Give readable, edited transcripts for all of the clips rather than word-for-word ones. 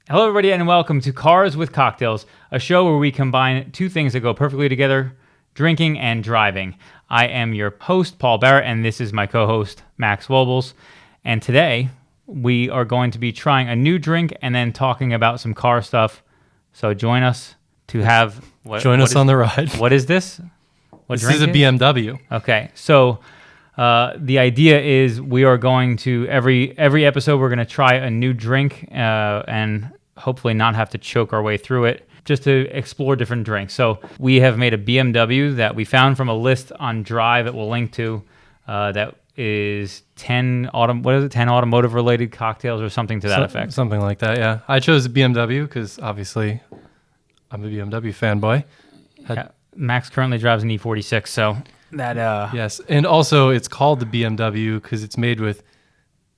Hello, everybody, and welcome to Cars with Cocktails, a show where we combine two things that go perfectly together, drinking and driving. I am your host, Paul Barrett, and this is my co-host, Max Wobbles. And today, we are going to be trying a new drink and then talking about some car stuff. So join us to have... Join us on the ride. What is this? What This drink is a BMW. Okay, so the idea is we are going to every episode we're going to try a new drink and hopefully not have to choke our way through it, just to explore different drinks. So we have made a BMW that we found from a list on Drive that we'll link to. That is 10 automotive related cocktails or something to that effect. Something like that. Yeah, I chose a BMW because obviously I'm a BMW fanboy. Yeah. Max currently drives an E46, so that Yes, and also it's called the BMW because it's made with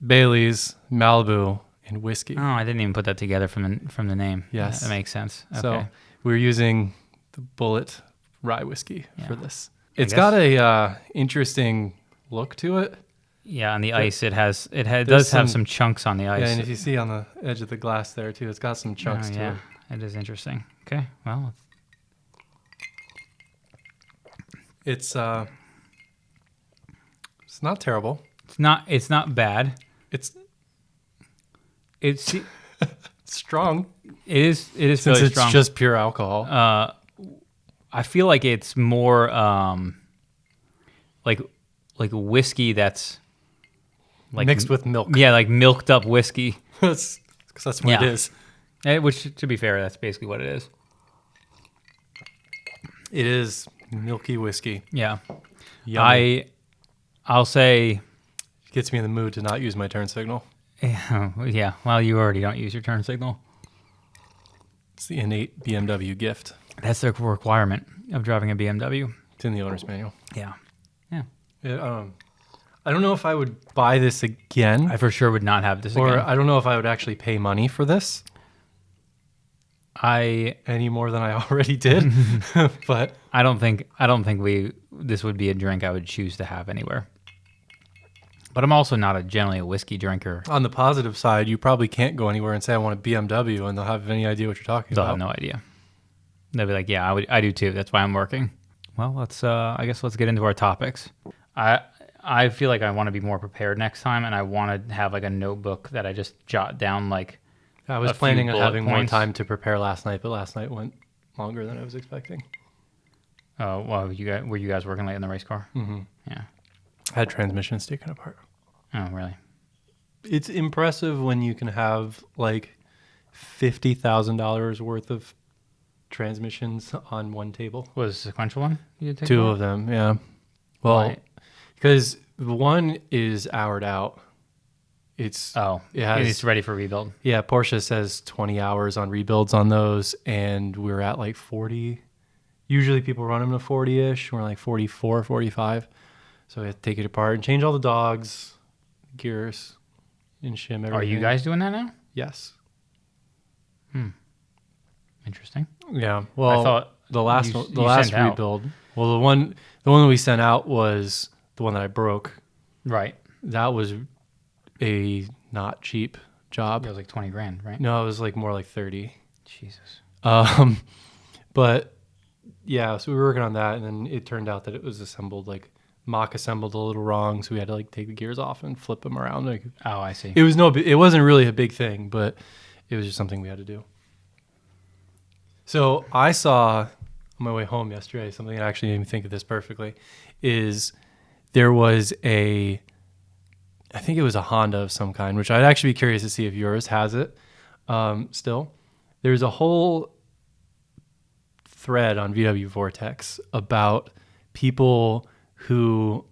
Bailey's, Malibu, and whiskey. Oh, I didn't even put that together from the name. Yes, that makes sense. Okay. So we're using the Bullet rye whiskey for this. I It's guess. got a interesting look to it. Yeah, on the ice, it does have some chunks on the ice. Yeah, and if you see on the edge of the glass there too, it's got some chunks to it. It is interesting. Okay, well, It's not terrible. it's not bad. It's It's strong. it is Since fairly it's strong. just pure alcohol. I feel like it's more like whiskey that's like mixed with milk. Yeah, like milked up whiskey. Because that's what it is. Which, to be fair, that's basically what it is. It is milky whiskey. Yeah. Yummy. I'll say, Gets me in the mood to not use my turn signal. yeah. Well, you already don't use your turn signal. It's the innate BMW gift. That's the requirement of driving a BMW. It's in the owner's manual. Yeah. I don't know if I would buy this again, I for sure would not have this or again. I don't know if I would actually pay money for this any more than I already did. But I don't think this would be a drink I would choose to have anywhere. But I'm also not generally a whiskey drinker. on the positive side, you probably can't go anywhere and say I want a BMW, and they'll have any idea what you're talking They'll about. have no idea. They'll be like, "Yeah, I do too. That's why I'm working." Well, let's get into our topics. I feel like I want to be more prepared next time, and I want to have like a notebook that I just jot down like. I was a few planning on bullet having more points. time to prepare last night, but last night went longer than I was expecting. Oh, well, were you guys working late in the race car? Mm-hmm. Yeah. I had transmissions taken apart. Oh, really? It's impressive when you can have like $50,000 worth of transmissions on one table. Was it a sequential one? You did take Two apart? of them, yeah. Well, Why? because one is houred out. It's It's ready for rebuild. yeah. Porsche says 20 hours on rebuilds on those, and we're at like 40. Usually people run them to 40-ish. We're like 44, 45. So we have to take it apart and change all the dogs, gears, and shim everything. Are you guys doing that now? Yes. Interesting. Yeah. Well, I thought the last you last sent out. rebuild. Well, the one that we sent out was the one that I broke. Right. That was a not cheap job. It was like 20 grand, right? No, it was like more like 30. Jesus. But yeah, so we were working on that, and then it turned out that it was assembled like mock assembled a little wrong, so we had to like take the gears off and flip them around. Like, Oh, I see. it wasn't really a big thing, but it was just something we had to do. So I saw on my way home yesterday something that actually made me think of this perfectly. Is there was I think it was a Honda of some kind, which I'd actually be curious to see if yours has it. Still, there's a whole thread on VW Vortex about people who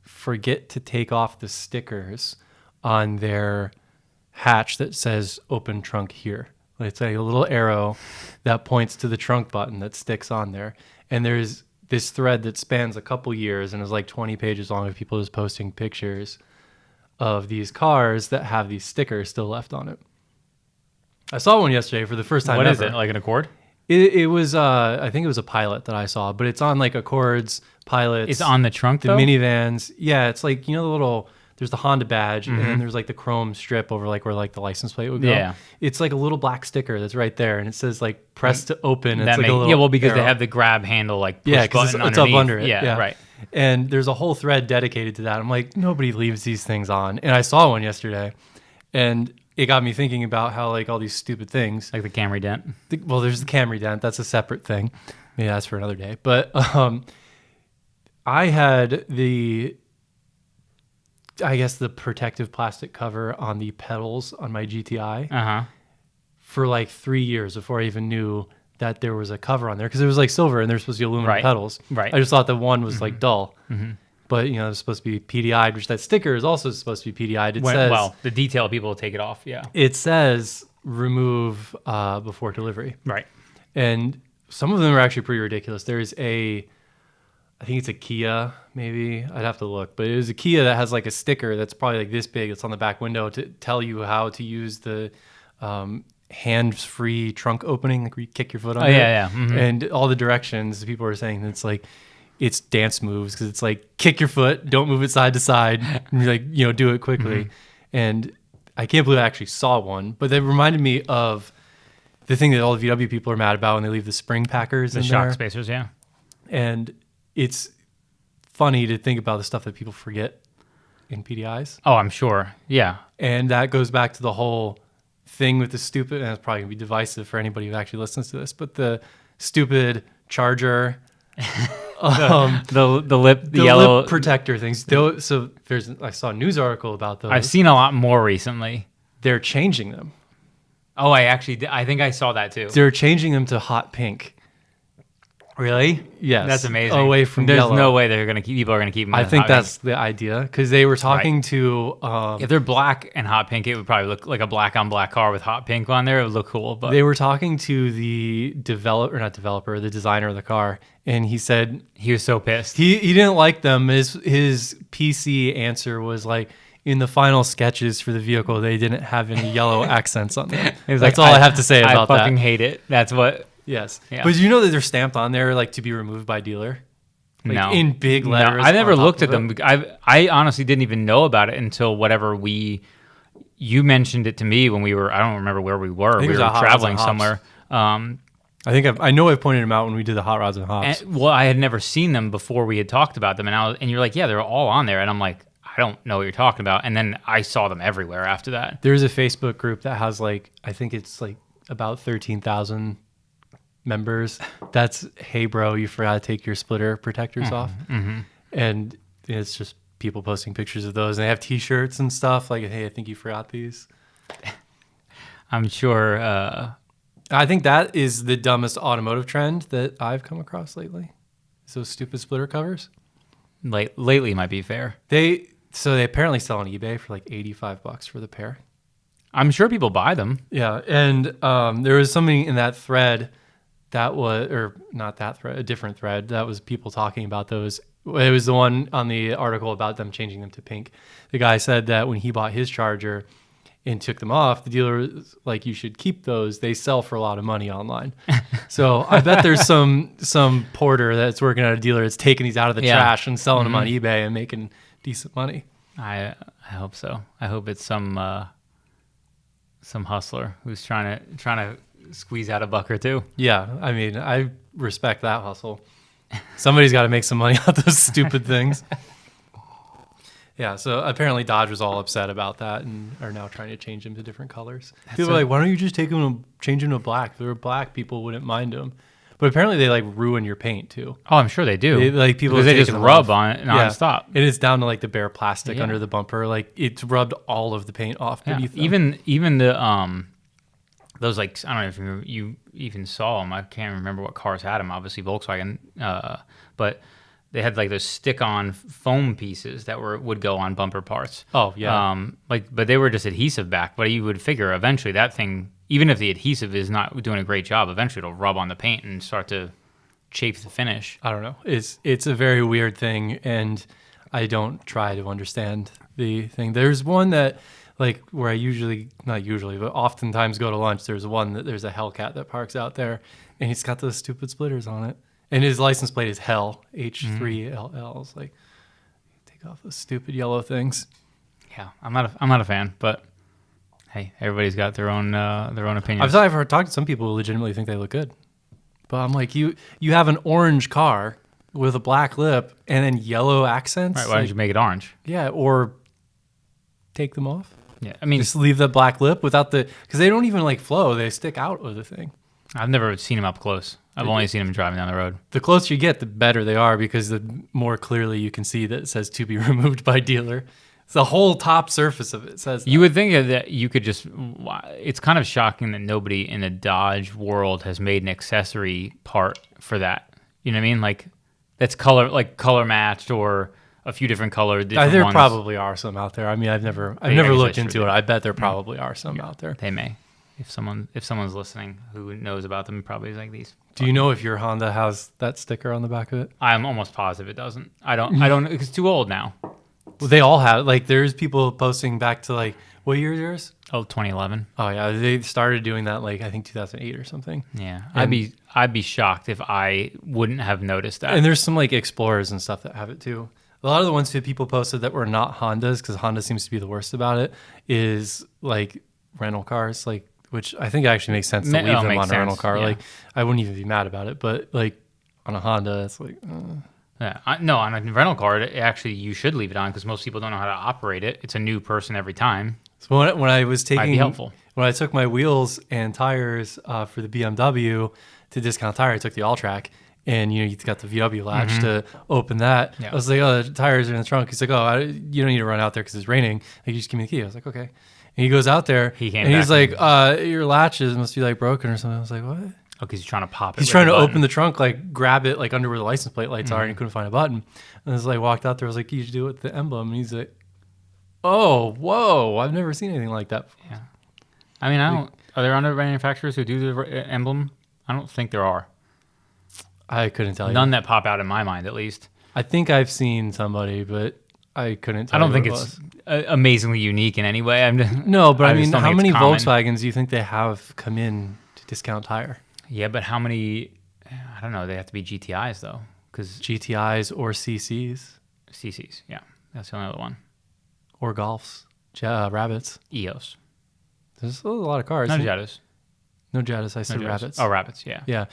forget to take off the stickers on their hatch that says "open trunk here." It's like a little arrow that points to the trunk button that sticks on there. And there's this thread that spans a couple years and is like 20 pages long of people just posting pictures of these cars that have these stickers still left on it. I saw one yesterday for the first time What ever. is it? Like an Accord? It was, I think it was a Pilot that I saw, but it's on like Accords, Pilots. It's on the trunk, the though? minivans. Yeah, it's like, you know, there's the Honda badge, and then there's like the chrome strip over like where like the license plate would go. Yeah. It's like a little black sticker that's right there, and it says like press to open. It's That like a little well, because arrow. they have the grab handle like push Yeah, because button it's up underneath. under it. Yeah, right. And there's a whole thread dedicated to that. I'm like, nobody leaves these things on. And I saw one yesterday, and it got me thinking about how like all these stupid things. Like the Camry dent. Well, there's the Camry dent. That's a separate thing. Maybe that's for another day. But I had I guess the protective plastic cover on the pedals on my GTI for like 3 years before I even knew that there was a cover on there, because it was like silver and they're supposed to be aluminum pedals. Right. I just thought that one was like dull, but you know, it's supposed to be PDI'd, which that sticker is also supposed to be PDI'd. It says, well, the detail people will take it off. Yeah. it says remove before delivery. Right. And some of them are actually pretty ridiculous. There's I think it's a Kia, maybe. I'd have to look. But it was a Kia that has like a sticker that's probably like this big. It's on the back window to tell you how to use the hands-free trunk opening, like where you kick your foot on it. Yeah. And all the directions, people are saying it's like, it's dance moves, because it's like kick your foot, don't move it side to side, and like, you know, do it quickly. And I can't believe I actually saw one, but that reminded me of the thing that all the VW people are mad about when they leave the spring packers The in shock there. spacers, yeah. And it's funny to think about the stuff that people forget in PDIs. Oh, I'm sure. Yeah. And that goes back to the whole thing with the stupid, and it's probably going to be divisive for anybody who actually listens to this, but the stupid charger, the the yellow lip protector things. So I saw a news article about those. I've seen a lot more recently. They're changing them. Oh, I think I saw that too. They're changing them to hot pink. Really? Yes. That's amazing. Away from There's yellow. no way people are going to keep them. I as think hot that's the idea, because they were talking to... if they're black and hot pink, it would probably look like a black on black car with hot pink on there. It would look cool. But they were talking to the the designer of the car, and he said he was so pissed. he didn't like them. His PC answer was like, in the final sketches for the vehicle, they didn't have any yellow accents on them. That's all I have to say about I that. fucking hate it. That's what... Yes. Yeah. But you know that they're stamped on there like to be removed by dealer? Like, no. in big letters. I never on top looked at of them. it. I honestly didn't even know about it until you mentioned it to me when we were, I don't remember where we were. We were traveling somewhere. I know I've pointed them out when we did the Hot Rods and Hops. Well, I had never seen them before we had talked about them. And you're like, yeah, they're all on there. And I'm like, I don't know what you're talking about. And then I saw them everywhere after that. There's a Facebook group that has like, I think it's like about 13,000 members. That's, hey bro, you forgot to take your splitter protectors off. And it's just people posting pictures of those, and they have t-shirts and stuff like, hey, I think you forgot these. I'm sure I think that is the dumbest automotive trend that I've come across lately, is those stupid splitter covers. Lately might be fair. They apparently sell on eBay for like $85 for the pair. I'm sure people buy them. Yeah, and there was something in that thread that was, or not that thread, a different thread that was people talking about those. It was the one on the article about them changing them to pink. The guy said that when he bought his Charger and took them off, the dealer was like, you should keep those. They sell for a lot of money online. So I bet there's some porter that's working at a dealer that's taking these out of the trash and selling them on eBay and making decent money. I hope so. I hope it's some hustler who's trying to squeeze out a buck or two. Yeah, I mean, I respect that hustle. Somebody's got to make some money out of those stupid things. Yeah, so apparently Dodge was all upset about that and are now trying to change them to different colors. People are like, why don't you just take them and change them to black? If they were black, people wouldn't mind them. But apparently they like ruin your paint too. Oh, I'm sure they do. People because they just rub on it nonstop. It is down to like the bare plastic under the bumper. Like it's rubbed all of the paint off beneath them. Even the those, like, I don't know if you even saw them. I can't remember what cars had them. Obviously Volkswagen, but they had like those stick-on foam pieces that would go on bumper parts. Oh yeah. But they were just adhesive back. But you would figure eventually that thing, even if the adhesive is not doing a great job, eventually it'll rub on the paint and start to chafe the finish. I don't know. It's a very weird thing, and I don't try to understand the thing. There's one that, like, where I not usually, but oftentimes go to lunch. There's a Hellcat that parks out there, and he's got those stupid splitters on it. And his license plate is Hell, H3LL. It's like, take off those stupid yellow things. Yeah, I'm not a fan, but hey, everybody's got their own opinions. I've heard talked to some people who legitimately think they look good, but I'm like, you have an orange car with a black lip and then yellow accents. Right? Why don't you make it orange? Yeah, or take them off. Yeah, I mean, Just leave the black lip without because they don't even like flow; they stick out of the thing. I've never seen them up close. I've only seen them driving down the road. The closer you get, the better they are because the more clearly you can see that it says "to be removed by dealer." It's the whole top surface of it says that. You would think that you could just. It's kind of shocking that nobody in the Dodge world has made an accessory part for that. You know what I mean? Like that's color matched or a few different colors. There probably are some out there. I mean, I've never looked into it. I bet there probably are some out there. They may. If someone's listening who knows about them, probably is like these. Do you know if your Honda has that sticker on the back of it? I'm almost positive it doesn't. I don't. It's too old now. Well, they all have. Like, there's people posting back to like, what year is yours? Oh, 2011. Oh yeah, they started doing that like I think 2008 or something. Yeah, I'd be shocked if I wouldn't have noticed that. And there's some like Explorers and stuff that have it too. A lot of the ones that people posted that were not Hondas, because Honda seems to be the worst about it, is like rental cars, like which I think actually makes sense to leave them on a rental car. Yeah. Like I wouldn't even be mad about it, but like on a Honda, it's like. Yeah, no, on a rental car, actually you should leave it on because most people don't know how to operate it. It's a new person every time. So when I was taking, might be helpful. When I took my wheels and tires for the BMW to Discount Tire, I took the All-Track. And, you got the VW latch to open that. Yeah. I was like, oh, the tires are in the trunk. He's like, oh, you don't need to run out there because it's raining. Like, you just give me the key. I was like, okay. And he goes out there. He's like, your latches must be like broken or something. I was like, what? Oh, because he's trying to pop it. He's trying to open the trunk, like grab it like under where the license plate lights are, and he couldn't find a button. And I was like, walked out there. I was like, you should do it with the emblem. And he's like, oh, whoa. I've never seen anything like that before. Yeah. I mean, are there other manufacturers who do the emblem? I don't think there are. I couldn't tell you. None that pop out in my mind, at least. I think I've seen somebody, but I couldn't tell you. I don't think it's amazingly unique in any way. No, but I mean, how many Volkswagens do you think they have come in to Discount Tire? Yeah, but how many? I don't know. They have to be GTIs, though. Because GTIs or CCs. CCs, yeah. That's the only other one. Or Golfs. Rabbits. EOS. There's a lot of cars. No Jettas. No Jettas. I said Rabbits. Oh, Rabbits, yeah. Yeah.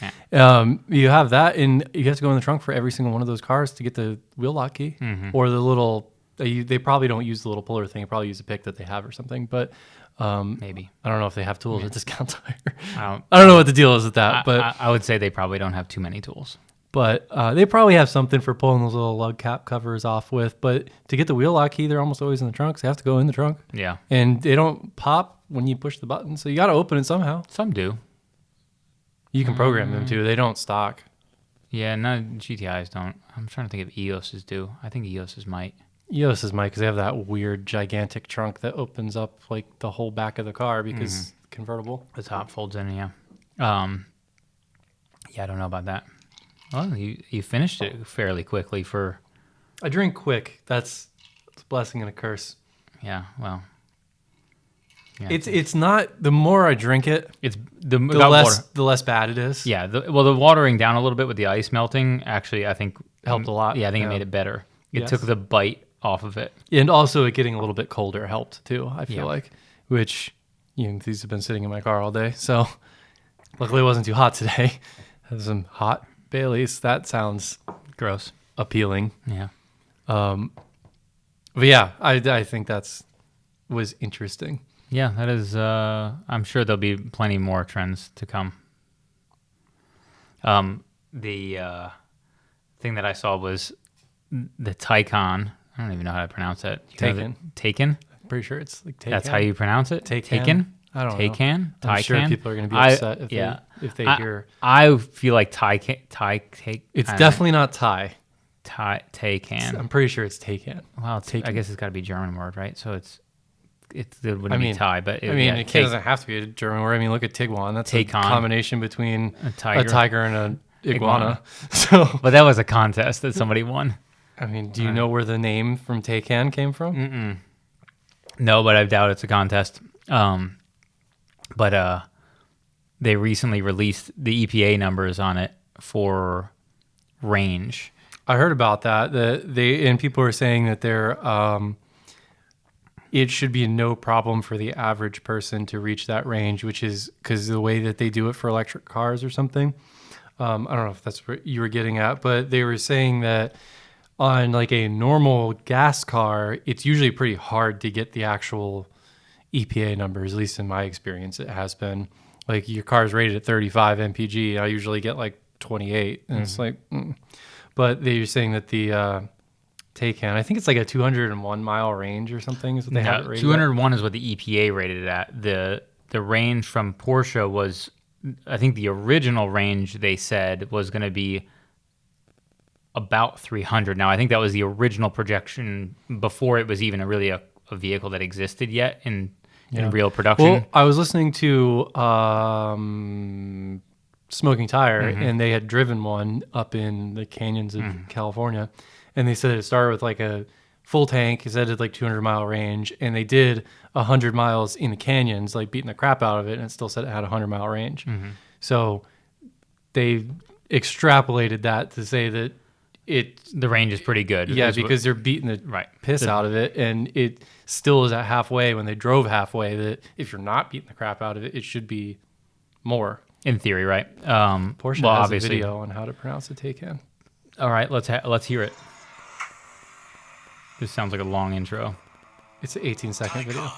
You have that, and you have to go in the trunk for every single one of those cars to get the wheel lock key. Or the little... They probably don't use the little puller thing. They probably use a pick that they have or something. But maybe. I don't know if they have tools at Discount Tire. I don't know what the deal is with that. But I would say they probably don't have too many tools. But they probably have something for pulling those little lug cap covers off with. But to get the wheel lock key, they're almost always in the trunk. So they have to go in the trunk. Yeah. And they don't pop when you push the button. So you got to open it somehow. Some do. You can program them too. They don't stock. Yeah, no, GTIs don't. I'm trying to think if EOSs do. I think EOSs might. EOSs might because they have that weird gigantic trunk that opens up like the whole back of the car because convertible. The top folds in, yeah. Yeah, I don't know about that. Well, you finished it fairly quickly for... I drink quick. That's a blessing and a curse. Yeah, well... Yeah. It's not... The more I drink it, it's the less bad it is. Yeah, the watering down a little bit with the ice melting actually, I think... helped a lot. Yeah, I think it made it better. It took the bite off of it. And also it getting a little bit colder helped too, I feel like. Which, these have been sitting in my car all day. So luckily it wasn't too hot today. Had some hot Baileys. That sounds gross. Appealing. Yeah. But yeah, I think was interesting. Yeah, that is. I'm sure there'll be plenty more trends to come. The thing that I saw was the Taycan. I don't even know how to pronounce that. Taycan. I'm pretty sure it's like Taycan. That's how you pronounce it. Taycan. I don't know. Taycan. I'm sure people are going to be upset if they hear. I feel like Taycan. It's definitely not Thai. Taycan. I'm pretty sure it's Taycan. Well, I guess it's got to be a German word, right? So it wouldn't be Thai, but it doesn't have to be a German word. I mean, look at Tiguan. That's a combination between a tiger and an iguana. So, but that was a contest that somebody won. I mean, do you know where the name from Taycan came from? Mm-mm. No, but I doubt it's a contest. But they recently released the EPA numbers on it for range. I heard about that. And people were saying that they're it should be no problem for the average person to reach that range, which is because the way that they do it for electric cars or something. I don't know if that's what you were getting at, but they were saying that on like a normal gas car, it's usually pretty hard to get the actual EPA numbers, at least in my experience, it has been. Like your car's rated at 35 mpg, I usually get like 28, and it's like, But they're saying that the Taycan, I think it's like a 201 mile range or something is what they have it rated 201 is what the EPA rated it at. The range from Porsche was, I think the original range they said was going to be about 300. Now, I think that was the original projection before it was even a vehicle that existed yet in real production. Well, I was listening to Smoking Tire, and they had driven one up in the canyons of California, and they said it started with like a full tank. It said it had like 200-mile range, and they did 100 miles in the canyons, like beating the crap out of it, and it still said it had a 100-mile range. So they extrapolated that to say that the range is pretty good. Yeah, because they're beating the piss out of it, and it still is at halfway when they drove halfway. That if you're not beating the crap out of it, it should be more. In theory, right? Porsche has obviously. a video on how to pronounce the Taycan. All right, let's hear it. This sounds like a long intro. It's an 18-second video.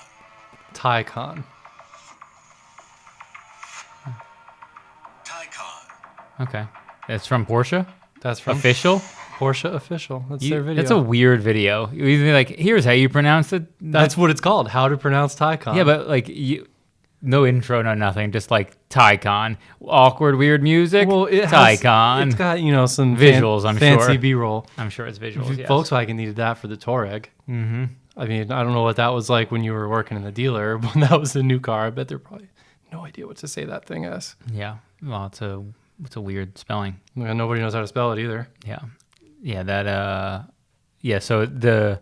Taycan. Okay, it's from Porsche. That's from Official. Porsche Official. That's their video. That's a weird video. You either like, here's how you pronounce it. That's what it's called. How to pronounce Taycan. Yeah, but like no intro, no nothing. Just like Taycan, awkward, weird music. Well, Taycan. It's got some visuals. I'm fancy sure. B-roll. I'm sure it's visuals. Yes. Volkswagen needed that for the Touareg. Mm-hmm. I mean, I don't know what that was like when you were working in the dealer when that was a new car. I bet they're probably no idea what to say that thing as. Yeah. Well, it's a weird spelling. Nobody knows how to spell it either. Yeah. Yeah. That. Yeah. So the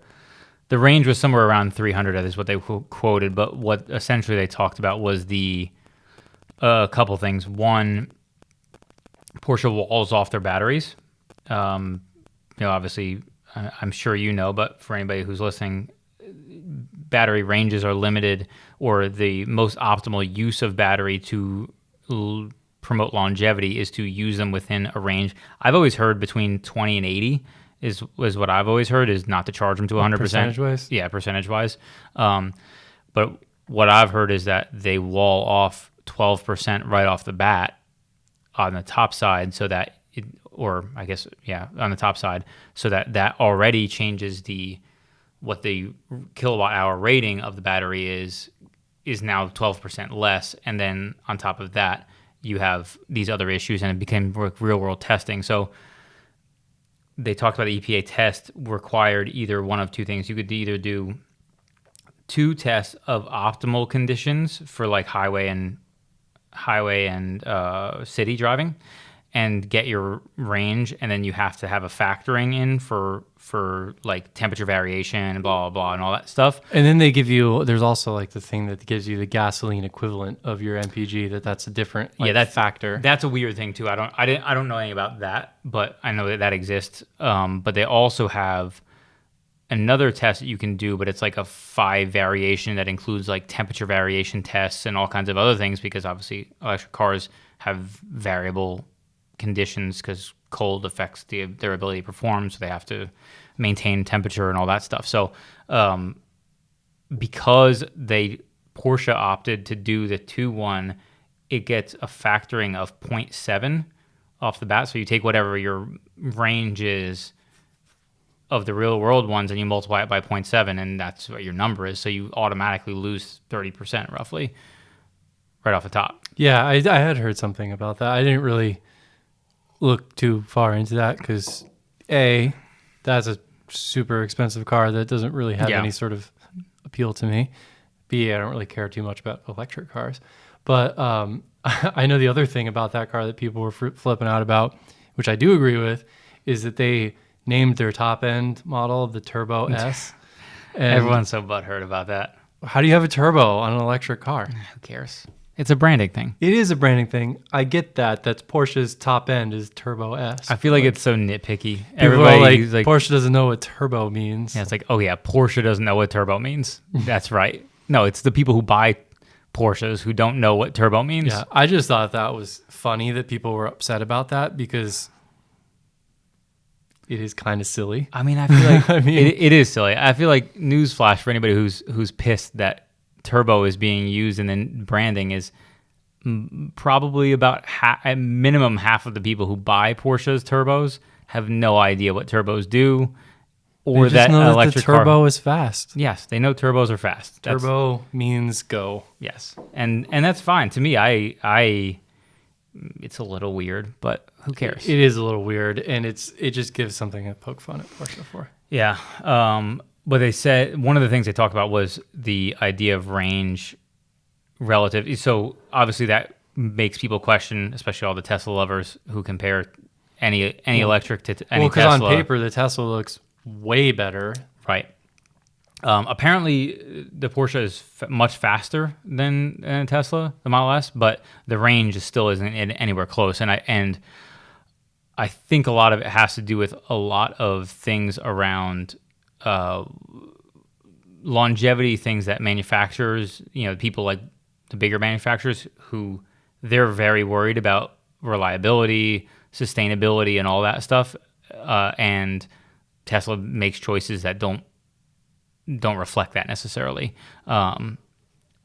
range was somewhere around 300. That is what they quoted. But what essentially they talked about was a couple things. One, Porsche walls off their batteries. Obviously, I'm sure you know, but for anybody who's listening, battery ranges are limited, or the most optimal use of battery to promote longevity is to use them within a range. I've always heard between 20 and 80 is what I've always heard, is not to charge them to 100%. Percentage-wise? Yeah, percentage-wise. But what I've heard is that they wall off 12% right off the bat on the top side, so that on the top side, so that already changes what the kilowatt hour rating of the battery is now 12% less, and then on top of that you have these other issues, and it became real world testing. So they talked about the EPA test required either one of two things. You could either do 2 tests of optimal conditions for like highway and city driving, and get your range, and then you have to have a factoring in for like temperature variation and blah, blah, blah, and all that stuff. And then they give you, there's also like the thing that gives you the gasoline equivalent of your MPG, that's a different factor. That's a weird thing too. I don't know anything about that, but I know that exists. But they also have another test that you can do, but it's like a 5 variation that includes like temperature variation tests and all kinds of other things, because obviously electric cars have variable conditions because cold affects their ability to perform, so they have to maintain temperature and all that stuff. So because Porsche opted to do the 2-1, it gets a factoring of 0.7 off the bat. So you take whatever your range is of the real world ones and you multiply it by 0.7, and that's what your number is. So you automatically lose 30% roughly right off the top. Yeah, I had heard something about that. I didn't really look too far into that because that's a super expensive car that doesn't really have any sort of appeal to me. B, I don't really care too much about electric cars. But I know the other thing about that car that people were flipping out about, which I do agree with, is that they named their top end model the Turbo S. And everyone's so butthurt about that. How do you have a turbo on an electric car? Who cares? It's a branding thing. It is a branding thing. I get that. That's Porsche's top end is Turbo S. I feel like it's so nitpicky. People Everybody's are like, Porsche doesn't know what turbo means. yeah, it's like, oh yeah, Porsche doesn't know what turbo means. That's right. No, it's the people who buy Porsches who don't know what turbo means. Yeah, I just thought that was funny that people were upset about that because it is kind of silly. I mean, I feel like I mean- it is silly. I feel like newsflash for anybody who's pissed that turbo is being used in the branding is probably about at minimum half of the people who buy Porsches turbos have no idea what turbos do, or They just know that electric the turbo car. is fast. Yes, they know turbos are fast. Turbo means go. Yes, and that's fine to me. I it's a little weird, but who cares? It is a little weird, and it just gives something to poke fun at Porsche for. Yeah. But they said one of the things they talked about was the idea of range relative. So obviously that makes people question, especially all the Tesla lovers who compare any electric to any Because Tesla. on paper, the Tesla looks way better. Right. Apparently, the Porsche is much faster than a Tesla, the Model S, but the range still isn't anywhere close. And I think a lot of it has to do with a lot of things around longevity, things that manufacturers, people like the bigger manufacturers, who they're very worried about reliability, sustainability, and all that stuff. And Tesla makes choices that don't reflect that necessarily.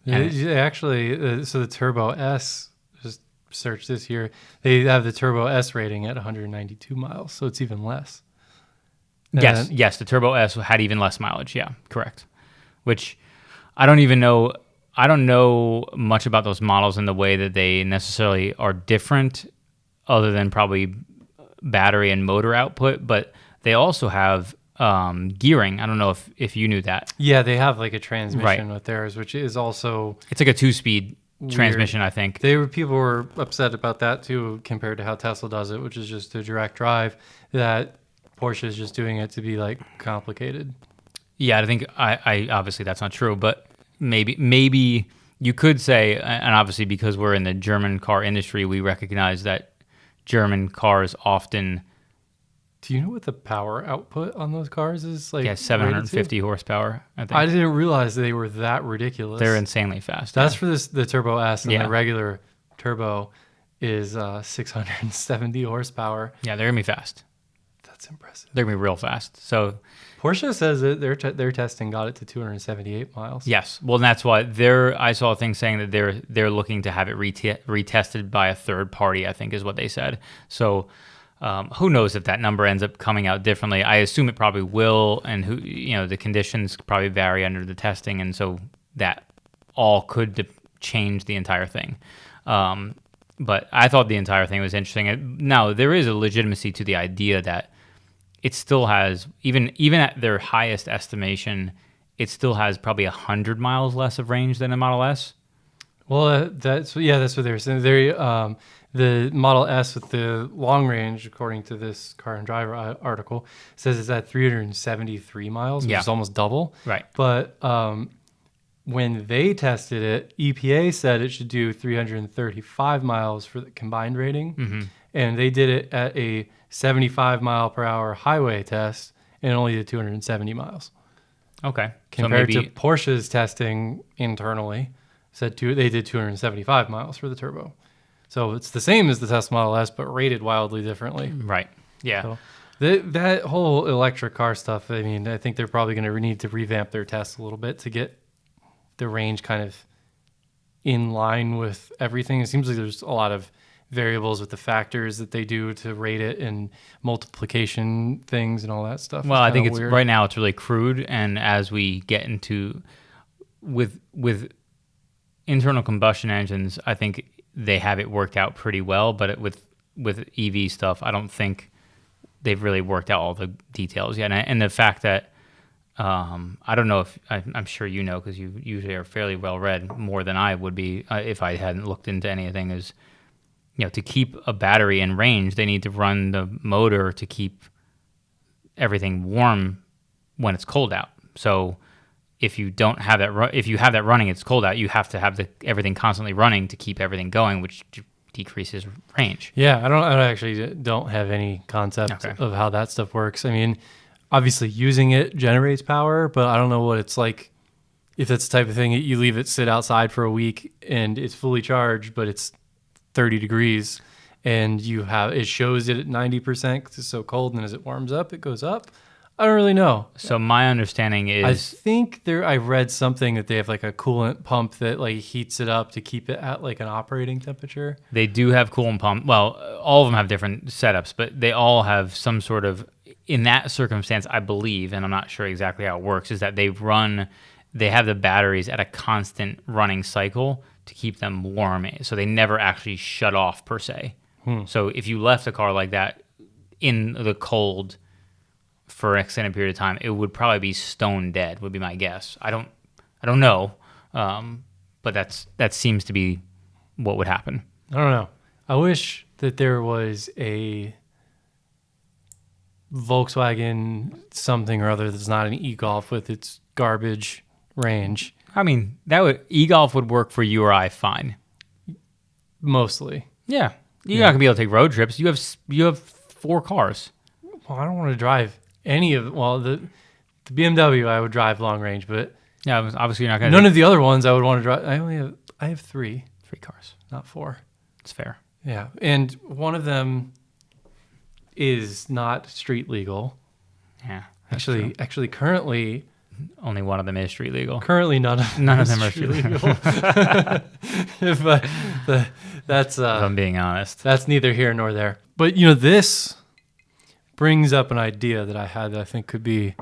Actually, so the Turbo S, just search this here, they have the Turbo S rating at 192 miles, so it's even less. Yes, the Turbo S had even less mileage. Yeah, correct. Which I don't even know. I don't know much about those models in the way that they necessarily are different, other than probably battery and motor output. But they also have gearing. I don't know if you knew that. Yeah, they have like a transmission with theirs, which is also it's like a 2-speed transmission, I think. People were upset about that too, compared to how Tesla does it, which is just a direct drive. That Porsche is just doing it to be like complicated. Yeah, I think I obviously that's not true, but maybe you could say, and obviously because we're in the German car industry, we recognize that German cars often. Do you know what the power output on those cars is? Like 750 horsepower, I think. I didn't realize they were that ridiculous. They're insanely fast. That's for the Turbo S, and Yeah. the regular Turbo is 670 horsepower. Yeah, they're going to be fast. That's impressive. They're going to be real fast. So Porsche says that their testing got it to 278 miles. yes, well, and that's why I saw a thing saying that they're looking to have it retested by a third party, I think is what they said. So who knows if that number ends up coming out differently. I assume it probably will, and the conditions probably vary under the testing, and so that all could change the entire thing. But I thought the entire thing was interesting. Now, there is a legitimacy to the idea that it still has, even at their highest estimation, it still has probably 100 miles less of range than a Model S. Well, that's what they were saying. The Model S with the long range, according to this Car and Driver article, says it's at 373 miles, which is almost double. Right. But when they tested it, EPA said it should do 335 miles for the combined rating, and they did it at a 75 mile per hour highway test and only did 270 miles. Okay. Compared to Porsche's testing internally, they did 275 miles for the turbo. So it's the same as the Tesla Model S, but rated wildly differently. Right. Yeah. So that whole electric car stuff, I mean, I think they're probably going to need to revamp their tests a little bit to get the range kind of in line with everything. It seems like there's a lot of variables with the factors that they do to rate it and multiplication things and all that stuff. Well, I think right now it's really crude, and as we get into with internal combustion engines, I think they have it worked out pretty well, but with EV stuff, I don't think they've really worked out all the details yet. And the fact that I don't know if I'm sure you know, because you usually are fairly well read, more than I would be if I hadn't looked into anything, is to keep a battery in range, they need to run the motor to keep everything warm when it's cold out. So if you don't have that, if you have that running, it's cold out. You have to have everything constantly running to keep everything going, which decreases range. Yeah, I actually don't have any concept of how that stuff works. I mean, obviously using it generates power, but I don't know what it's like. If it's the type of thing that you leave it sit outside for a week and it's fully charged, but it's 30 degrees and it shows it at 90% because it's so cold, and as it warms up, it goes up. I don't really know. So my understanding is, I think I read something that they have like a coolant pump that like heats it up to keep it at like an operating temperature. They do have coolant pump. Well, all of them have different setups, but they all have some sort of, in that circumstance, I believe, and I'm not sure exactly how it works, is that they have the batteries at a constant running cycle to keep them warm. So they never actually shut off per se. So if you left a car like that in the cold for an extended period of time, it would probably be stone dead, would be my guess. I don't know. But that seems to be what would happen. I don't know. I wish that there was a Volkswagen something or other that's not an e-Golf with its garbage range. I mean, e-Golf would work for you or I fine. Mostly. Yeah. You're not going to be able to take road trips. You have 4 cars. Well, I don't want to drive any of the BMW I would drive long range, but yeah, obviously you're not going to. None of the other ones I would want to drive. I have 3 cars, not 4. It's fair. Yeah, and one of them is not street legal. Yeah, actually, currently only one of them is street legal. Currently, none of them are street legal. But that's. If I'm being honest, that's neither here nor there. But this brings up an idea that I had that I think could be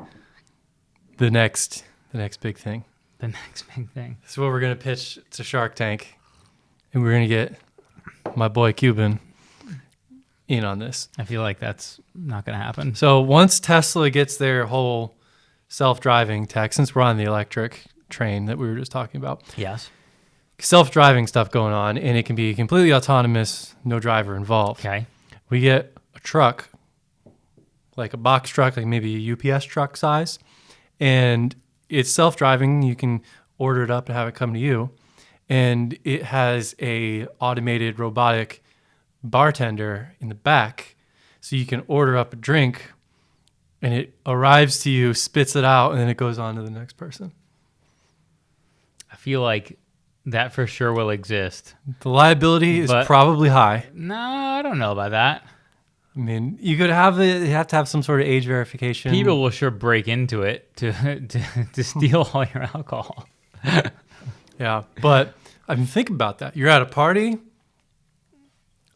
the next big thing. The next big thing. This is what we're gonna pitch to Shark Tank, and we're gonna get my boy Cuban in on this. I feel like that's not gonna happen. So once Tesla gets their whole self-driving tech, since we're on the electric train that we were just talking about. Yes. Self-driving stuff going on, and it can be completely autonomous, no driver involved. Okay. We get a truck, like a box truck, like maybe a UPS truck size, and it's self-driving. You can order it up and have it come to you, and it has a automated robotic bartender in the back, so you can order up a drink, and it arrives to you, spits it out, and then it goes on to the next person. I feel like that for sure will exist. The liability is probably high. No, I don't know about that. I mean, you have to have some sort of age verification. People will sure break into it to steal all your alcohol. Yeah, but I mean, think about that. You're at a party.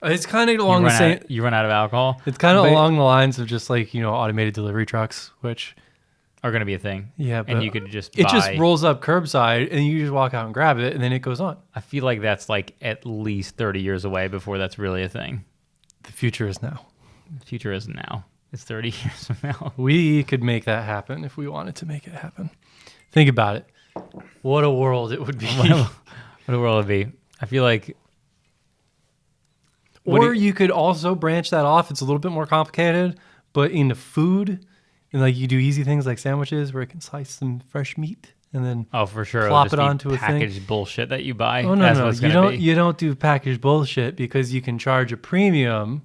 It's kind of along the same. You run out of alcohol. It's kind of along the lines of just like automated delivery trucks, which are going to be a thing. Yeah, but and you could just it just rolls up curbside, and you just walk out and grab it, and then it goes on. I feel like that's like at least 30 years away before that's really a thing. The future is now. The future isn't now. It's 30 years from now. We could make that happen if we wanted to make it happen. Think about it. What a world it would be. What a world it would be. I feel like... Or you could also branch that off. It's a little bit more complicated, but in the food, and like you do easy things like sandwiches where it can slice some fresh meat and then for sure plop it onto a thing. Packaged bullshit that you buy. Oh no, you don't do packaged bullshit because you can charge a premium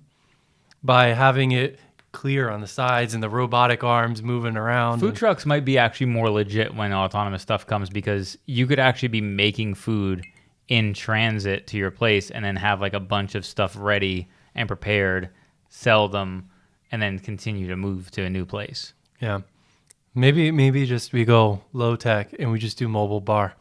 by having it clear on the sides and the robotic arms moving around. Food trucks might be actually more legit when autonomous stuff comes, because you could actually be making food in transit to your place and then have like a bunch of stuff ready and prepared, sell them, and then continue to move to a new place. Yeah. Maybe just we go low tech and we just do mobile bar.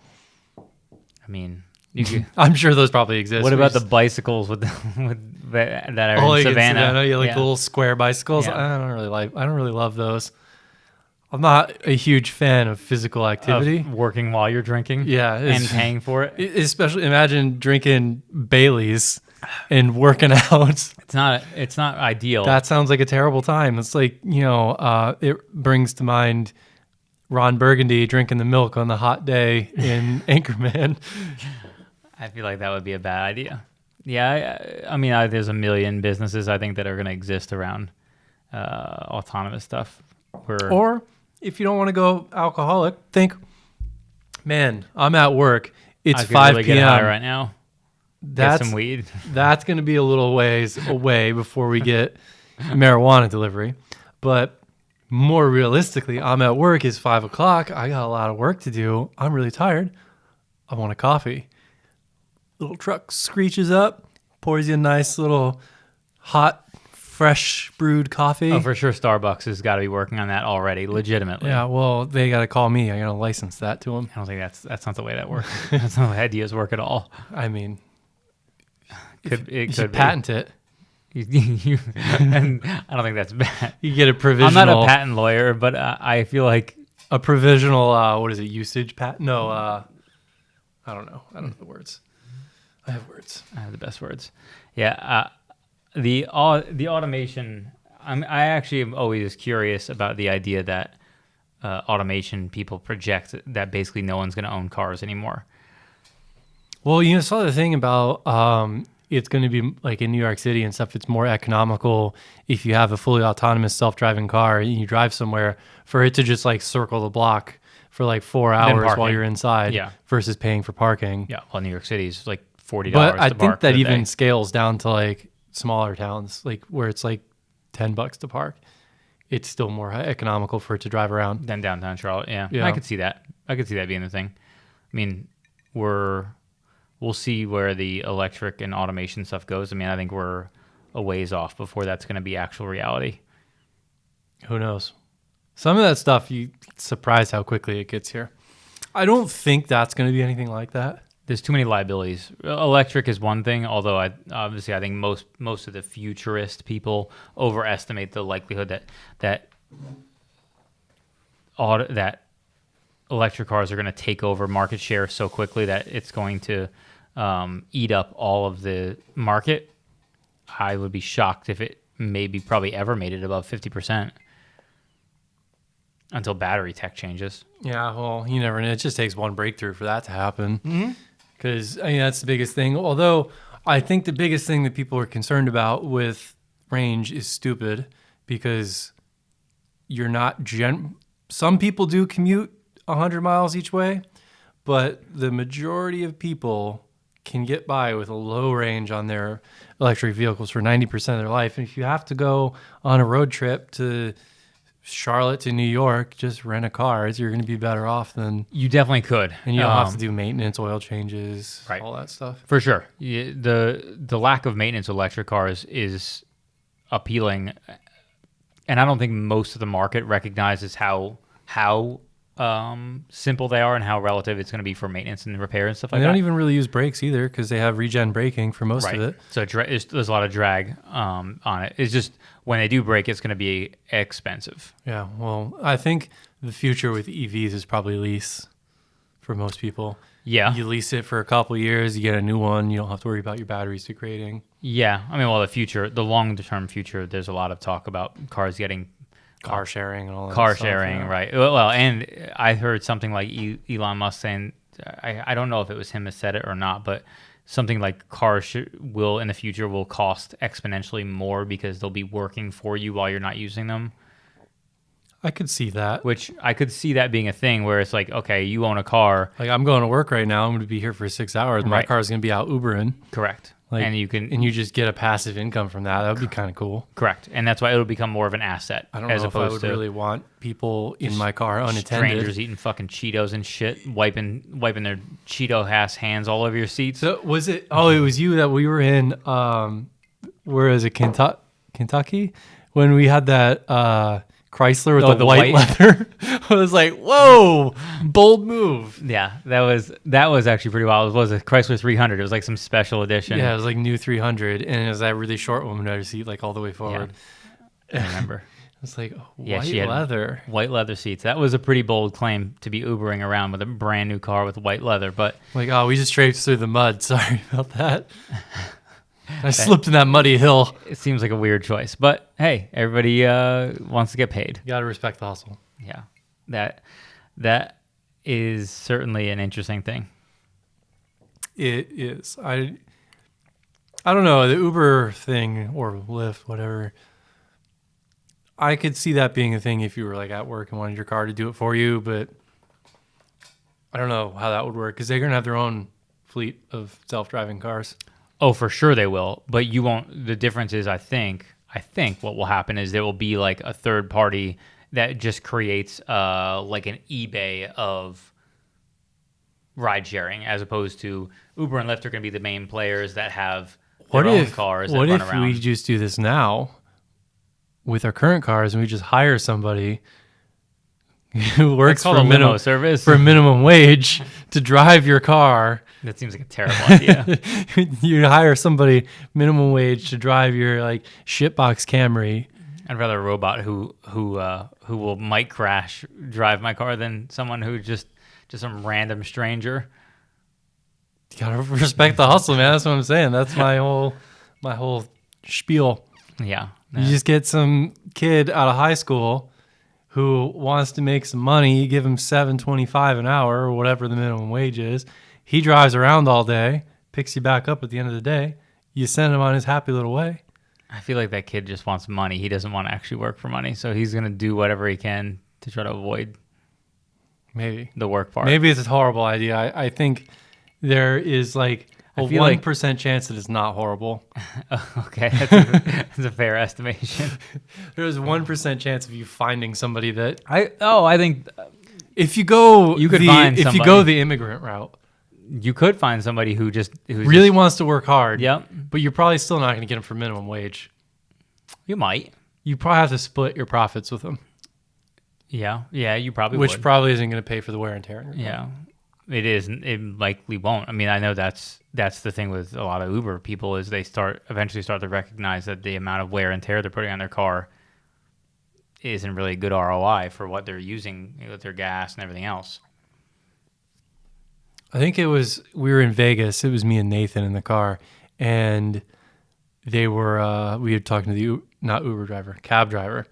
I mean, you could, I'm sure those probably exist. What about the bicycles that are in Savannah? You like the little square bicycles. Yeah. I don't really love those. I'm not a huge fan of physical activity. Of working while you're drinking, and paying for it. Especially imagine drinking Baileys and working out. It's not ideal. That sounds like a terrible time. It's like, it brings to mind Ron Burgundy drinking the milk on the hot day in Anchorman. I feel like that would be a bad idea. Yeah, I mean, there's a million businesses I think that are going to exist around autonomous stuff. Or if you don't want to go alcoholic, think Man, I'm at work. It's I could 5 really p.m. get high right now. Get That's some weed. that's going to be a little ways away before we get marijuana delivery. But more realistically, I'm at work. It's 5 o'clock. I got a lot of work to do. I'm really tired. I want a coffee. Little truck screeches up, pours you a nice little hot, fresh brewed coffee. Oh, for sure, Starbucks has got to be working on that already, legitimately. Yeah, well, they got to call me. I got to license that to them. I don't think that's not the way that works. That's not the way ideas work at all. I mean, It you could should be. patent it. And I don't think that's bad. You get a provisional. I'm not a patent lawyer, but I feel like A provisional, what is it, usage patent? No, I don't know. I don't know the words. I have words. I have the best words. Yeah, the automation. I actually am always curious about the idea that automation people project that basically no one's going to own cars anymore. Well, you saw the thing about it's going to be like in New York City and stuff. It's more economical if you have a fully autonomous self-driving car and you drive somewhere for it to just like circle the block for like 4 hours while parking. you're inside Yeah. versus paying for parking. Yeah, well, New York City is like $40. But I to think park that for the even day. scales down to like smaller towns, like where it's like $10 to park. It's still more economical for it to drive around. Than downtown Charlotte. Yeah, Yeah. I could see that. I could see that being the thing. I mean, we'll see where the electric and automation stuff goes. I mean, I think we're a ways off before that's going to be actual reality. Who knows? Some of that stuff, you surprised how quickly it gets here. I don't think that's going to be anything like that. There's too many liabilities. Electric is one thing, although I think most of the futurist people overestimate the likelihood that electric cars are going to take over market share so quickly that it's going to eat up all of the market. I would be shocked if it probably ever made it above 50% until battery tech changes. Yeah, well, you never know. It just takes one breakthrough for that to happen. Because, I mean, that's the biggest thing. Although, I think the biggest thing that people are concerned about with range is stupid because you're not... Some people do commute 100 miles each way, but the majority of people can get by with a low range on their electric vehicles for 90% of their life. And if you have to go on a road trip to Charlotte to New York, just rent a car. You're going to be better off than... You definitely could. And you don't have to do maintenance, oil changes, right. all that stuff. For sure. The lack of maintenance of electric cars is appealing. And I don't think most of the market recognizes how simple they are and how relative it's going to be for maintenance and repair and stuff like And that. they don't even really use brakes either because they have regen braking for most of it. So there's a lot of drag on it. It's just when they do brake, it's going to be expensive. Yeah, well, I think the future with EVs is probably lease for most people. Yeah. You lease it for a couple of years, you get a new one, you don't have to worry about your batteries degrading. Yeah. I mean, well, the long-term future, there's a lot of talk about cars getting... Car sharing and all that Car stuff, sharing, yeah. right. Well, and I heard something like Elon Musk saying, I don't know if it was him that said it or not, but something like cars will in the future will cost exponentially more because they'll be working for you while you're not using them. I could see that. Which I could see that being a thing where it's like, okay, you own a car. Like, I'm going to work right now. I'm going to be here for 6 hours. My Right. car's going to be out Ubering. Correct. Like, and you just get a passive income from that. That would be kind of cool. Correct. And that's why it'll become more of an asset. I don't as know if I opposed would to really want people in my car unattended. strangers eating fucking Cheetos and shit, wiping their Cheeto ass hands all over your seats. So was it? Oh, it was you that we were in. Where is it? Kentucky, when we had that Chrysler with the white leather. I was like, whoa, bold move. Yeah, that was actually pretty wild. It was a Chrysler 300. It was like some special edition. Yeah, it was like new 300, and it was that really short one with seat like all the way forward. I remember. It's like She had leather. White leather seats. That was a pretty bold claim to be Ubering around with a brand new car with white leather. But Like, oh, we just traipsed through the mud. Sorry about that. I slipped in that muddy hill. it seems like a weird choice. But hey, everybody wants to get paid. You gotta respect the hustle. Yeah, that is certainly an interesting thing. It is. I don't know, the Uber thing or Lyft, whatever. I could see that being a thing if you were like at work and wanted your car to do it for you, but I don't know how that would work because they're going to have their own fleet of self-driving cars. Oh, for sure they will, but you won't. The difference is, I think what will happen is there will be like a third party that just creates like an eBay of ride sharing, as opposed to Uber and Lyft are going to be the main players that have their own cars that What run if around. we just do this now with our current cars and we just hire somebody who works call for a a limo minimum service for minimum wage to drive your car? That seems like a terrible idea. You hire somebody minimum wage to drive your like shitbox Camry. I'd rather a robot who will might crash drive my car than someone who just some random stranger. You gotta respect the hustle, man. That's what I'm saying. That's my whole spiel. Yeah. You just get some kid out of high school who wants to make some money. You give him $7.25 an hour or whatever the minimum wage is. He drives around all day, picks you back up at the end of the day. You send him on his happy little way. I feel like that kid just wants money. He doesn't want to actually work for money, so he's gonna do whatever he can to try to avoid Maybe the work part. Maybe it's a horrible idea. I think there is like a 1% chance that it's not horrible. Okay, that's a fair estimation. There's 1% chance of you finding somebody that I think if you go you could find if you somebody. go the immigrant route, you could find somebody who really wants to work hard. Yep. But you're probably still not going to get them for minimum wage. You might. You probably have to split your profits with them. Yeah, you probably Which would. probably isn't going to pay for the wear and tear. Yeah, it is. It likely won't. I mean, I know that's the thing with a lot of Uber people is they eventually start to recognize that the amount of wear and tear they're putting on their car isn't really a good ROI for what they're using with their gas and everything else. I think we were in Vegas. It was me and Nathan in the car, and we were talking to the not Uber driver, cab driver,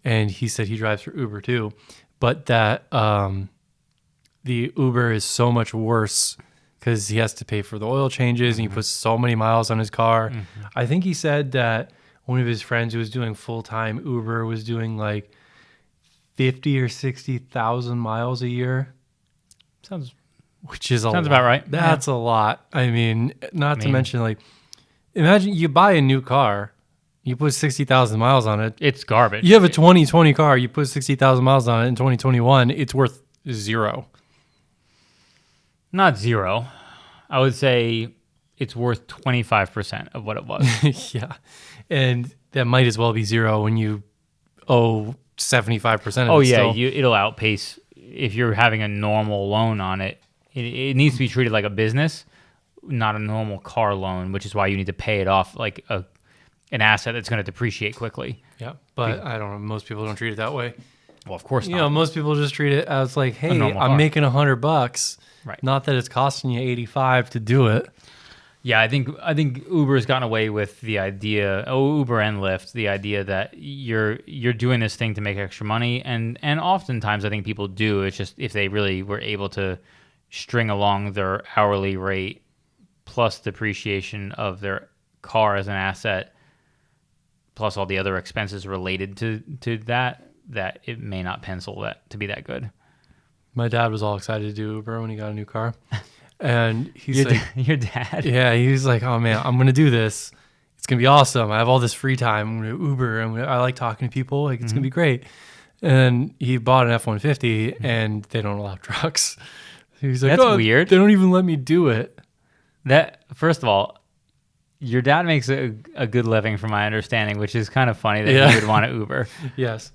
and he said he drives for Uber too, but that the Uber is so much worse because he has to pay for the oil changes and he puts so many miles on his car. I think he said that one of his friends who was doing full-time Uber was doing like 50 or 60,000 miles a year. Which is Sounds about right. That's a lot. I mean, to mention like, imagine you buy a new car, you put 60,000 miles on it. It's garbage. You have a 2020 car, you put 60,000 miles on it in 2021, it's worth zero. Not zero. I would say it's worth 25% of what it was. Yeah. And that might as well be zero when you owe 75% of it. Oh, yeah. Still. It'll outpace if you're having a normal loan on it. It needs to be treated like a business, not a normal car loan, which is why you need to pay it off like an asset that's going to depreciate quickly. Yeah. But I don't know. Most people don't treat it that way. Well, of course not. You know, most people just treat it as like, hey, normal I'm car. making $100. Right. Not that it's costing you 85 to do it. Yeah, I think Uber's gotten away with the idea. Uber and Lyft, the idea that you're doing this thing to make extra money, and oftentimes I think people do. It's just if they really were able to string along their hourly rate plus depreciation of their car as an asset, plus all the other expenses related to that it may not pencil that to be that good. My dad was all excited to do Uber when he got a new car. And he's your dad? Yeah, he was like, oh man, I'm going to do this. It's going to be awesome. I have all this free time. I'm going to Uber. I like talking to people. Like, it's going to be great. And he bought an F-150 and they don't allow trucks. He's like, that's weird. They don't even let me do it. That, first of all, your dad makes a good living from my understanding, which is kind of funny that he would want to Uber. Yes.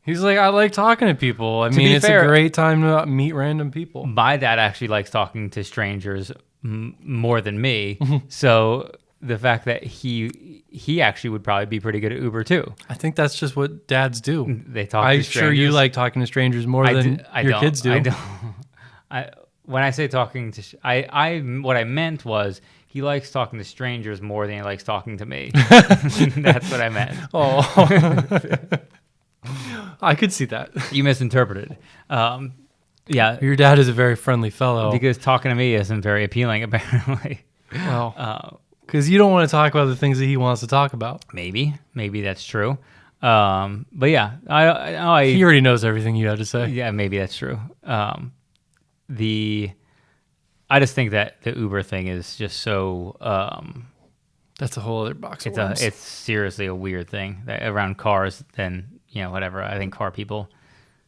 He's like, I like talking to people. I mean, it's a great time to meet random people. My dad actually likes talking to strangers more than me. So the fact that he actually would probably be pretty good at Uber too. I think that's just what dads do. They talk I'm to strangers. sure you like talking to strangers more than your kids do. I don't. When I say talking to, what I meant was he likes talking to strangers more than he likes talking to me. That's what I meant. Oh. I could see that. You misinterpreted. Yeah. Your dad is a very friendly fellow. Because talking to me isn't very appealing, apparently. Well, because you don't want to talk about the things that he wants to talk about. Maybe that's true. But yeah, he already knows everything you had to say. Yeah, maybe that's true. I just think that the Uber thing is just so That's a whole other box of worms. it's seriously a weird thing that around cars than whatever. I think car people.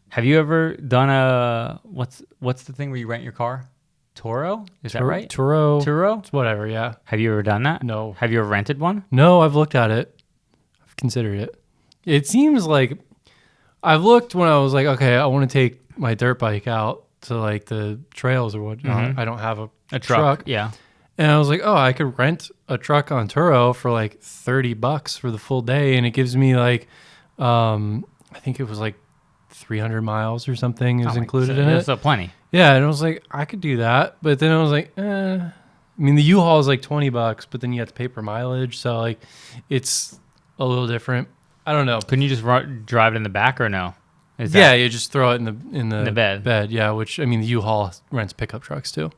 Have you ever done what's the thing where you rent your car? Turo? Is that right? Turo? It's whatever, yeah. Have you ever done that? No. Have you ever rented one? No, I've looked at it. I've considered it. It seems like I've looked when I was like, okay, I want to take my dirt bike out to like the trails or whatnot. I don't have a truck. Yeah. And I was like, oh, I could rent a truck on Turo for like $30 for the full day. And it gives me like, I think it was like 300 miles or something is included in it. That's still plenty. Yeah. And I was like, I could do that. But then I was like, I mean, the U-Haul is like $20, but then you have to pay per mileage. So like it's a little different. I don't know. Couldn't you just drive it in the back or no? You just throw it in the bed. Yeah, which I mean, the U-Haul rents pickup trucks too.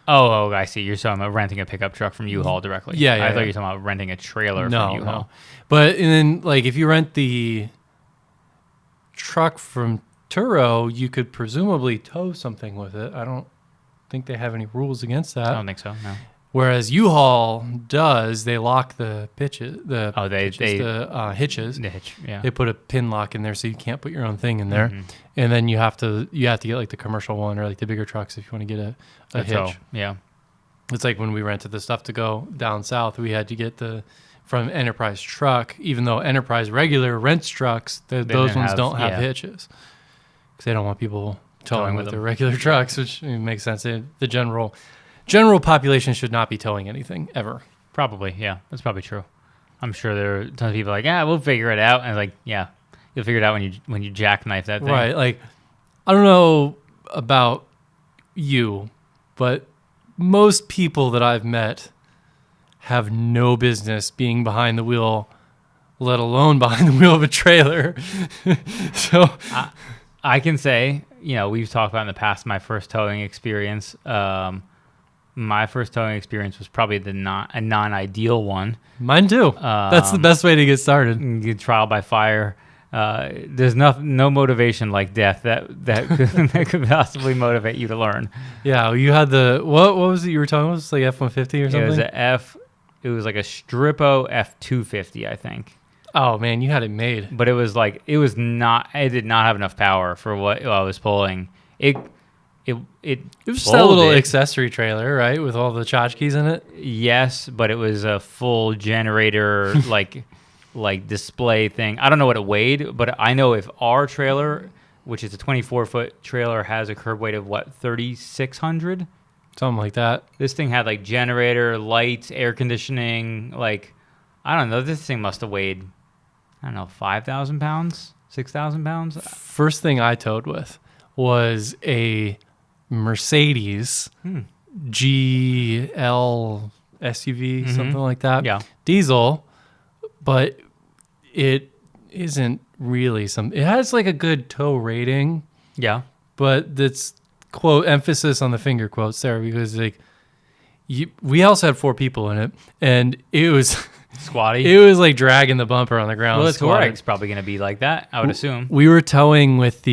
Oh, I see. You're talking about renting a pickup truck from U-Haul directly. Yeah, I thought you were talking about renting a trailer from U-Haul. No. But and then like if you rent the truck from Turo, you could presumably tow something with it. I don't think they have any rules against that. I don't think so. No. Whereas U-Haul does, they lock the hitches. The hitch. Yeah. They put a pin lock in there, so you can't put your own thing in there. And then you have to get like the commercial one or like the bigger trucks if you want to get a hitch. Yeah. It's like when we rented the stuff to go down south, we had to get from Enterprise Truck, even though Enterprise regular rents trucks, those ones don't have hitches because they don't want people towing with their regular trucks, which makes sense. The general population should not be towing anything ever. Probably, yeah. That's probably true. I'm sure there are tons of people like, we'll figure it out. And like, yeah, you'll figure it out when you jackknife that thing. Right. Like, I don't know about you, but most people that I've met have no business being behind the wheel, let alone behind the wheel of a trailer. So I can say, we've talked about in the past my first towing experience. My first towing experience was probably a non-ideal one. Mine too. That's the best way to get started. Trial by fire. There's no motivation like death that could possibly motivate you to learn. Yeah, you had what was it you were talking about? It was like F-150 or something? It was like a Strippo F-250, I think. Oh man, you had it made. But it did not have enough power for what I was pulling. It was just that little accessory trailer, right, with all the tchotchkes in it. Yes, but it was a full generator like display thing. I don't know what it weighed, but I know if our trailer, which is a 24-foot trailer, has a curb weight of 3,600, something like that. This thing had like generator, lights, air conditioning. Like I don't know. This thing must have weighed 5,000 pounds, 6,000 pounds. First thing I towed with was a Mercedes GL SUV, something like that. Yeah. Diesel, but it isn't really it has like a good tow rating. Yeah. But that's quote emphasis on the finger quotes there because like we also had 4 people in it and it was squatty. It was like dragging the bumper on the ground. Well, the Touareg's probably going to be like that, I would assume. We were towing with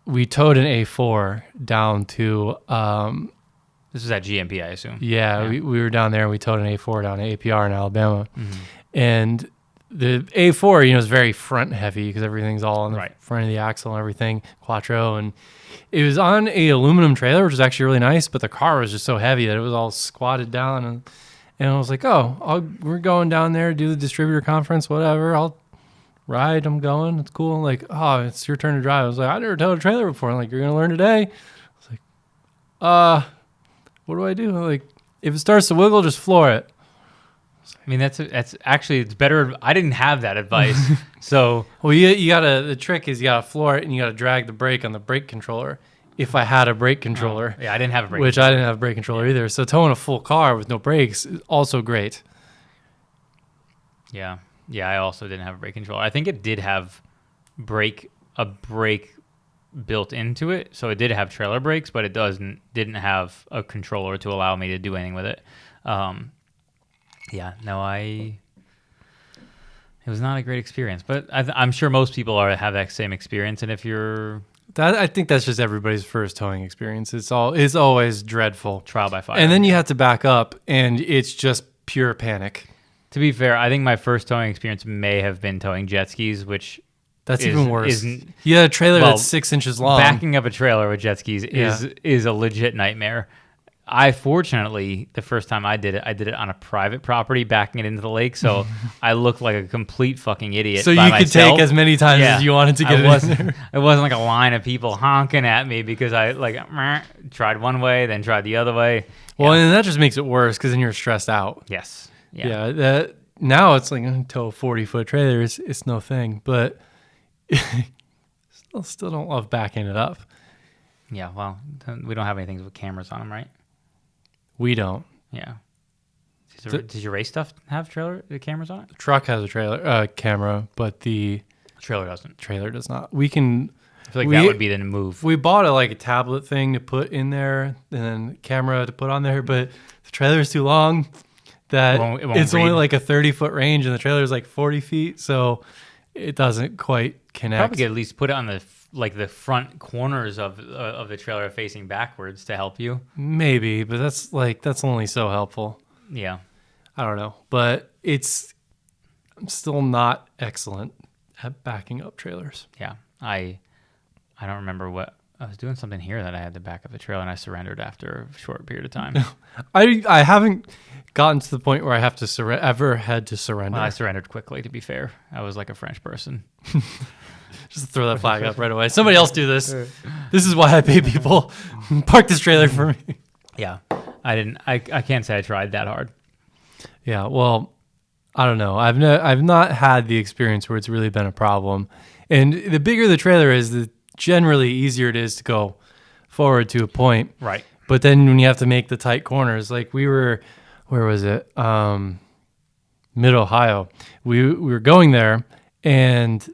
we towed an A4 down to... this was at GMP, I assume. Yeah. We were down there and we towed an A4 down to APR in Alabama. And the A4, is very front heavy because everything's all on the front of the axle and everything, quattro. And it was on a aluminum trailer, which was actually really nice, but the car was just so heavy that it was all squatted down. And I was like, we're going down there, do the distributor conference, whatever. I'll ride. I'm going. It's cool. Like, it's your turn to drive. I was like, I never towed a trailer before. I'm like, you're going to learn today. I was like, what do I do? I'm like, if it starts to wiggle, just floor it. I mean, that's actually, it's better. I didn't have that advice. So, well, the trick is you got to floor it and you got to drag the brake on the brake controller. If I had a brake controller. I didn't have a brake controller. Which I didn't have a brake controller either. So towing a full car with no brakes is also great. Yeah. Yeah, I also didn't have a brake controller. I think it did have a brake built into it. So it did have trailer brakes, but it didn't have a controller to allow me to do anything with it. It was not a great experience, but I'm sure most people have that same experience. And if you're I think that's just everybody's first towing experience. It's always dreadful. Trial by fire. And then you have to back up, and it's just pure panic. To be fair, I think my first towing experience may have been towing jet skis, which That's even worse. You had a trailer that's 6 inches long. Backing up a trailer with jet skis is a legit nightmare. I fortunately, the first time I did it on a private property, backing it into the lake, so I looked like a complete fucking idiot. So you could take as many times as you wanted to get it in there. It wasn't like a line of people honking at me because I tried one way, then tried the other way. Well, and that just makes it worse because then you're stressed out. Yes. Yeah. Now it's like tow a 40-foot trailer. It's no thing, but still don't love backing it up. Yeah. Well, we don't have anything with cameras on them, right? We don't. Yeah. Does your race stuff have cameras on it? The truck has a trailer camera, but the trailer doesn't. Trailer does not. I feel like that would be the move. We bought a tablet thing to put in there and then camera to put on there, but the trailer is too long that it won't it's read. Only like a 30-foot range and the trailer is like 40 feet, so it doesn't quite connect. Probably could at least put it on the front corners of the trailer facing backwards to help you. Maybe, but that's only so helpful. Yeah. I don't know, but I'm still not excellent at backing up trailers. Yeah. I don't remember what I was doing something here that I had to back up the trailer and I surrendered after a short period of time. I haven't gotten to the point where I have to ever had to surrender. Well, I surrendered quickly, to be fair. I was like a French person. Just throw that flag up right away. Somebody else do this. This is why I pay people. Park this trailer for me. Yeah. I can't say I tried that hard. Yeah, well, I don't know. I've not had the experience where it's really been a problem. And the bigger the trailer is, the generally easier it is to go forward to a point. Right. But then when you have to make the tight corners, like we were, where was it? Mid-Ohio. We were going there, and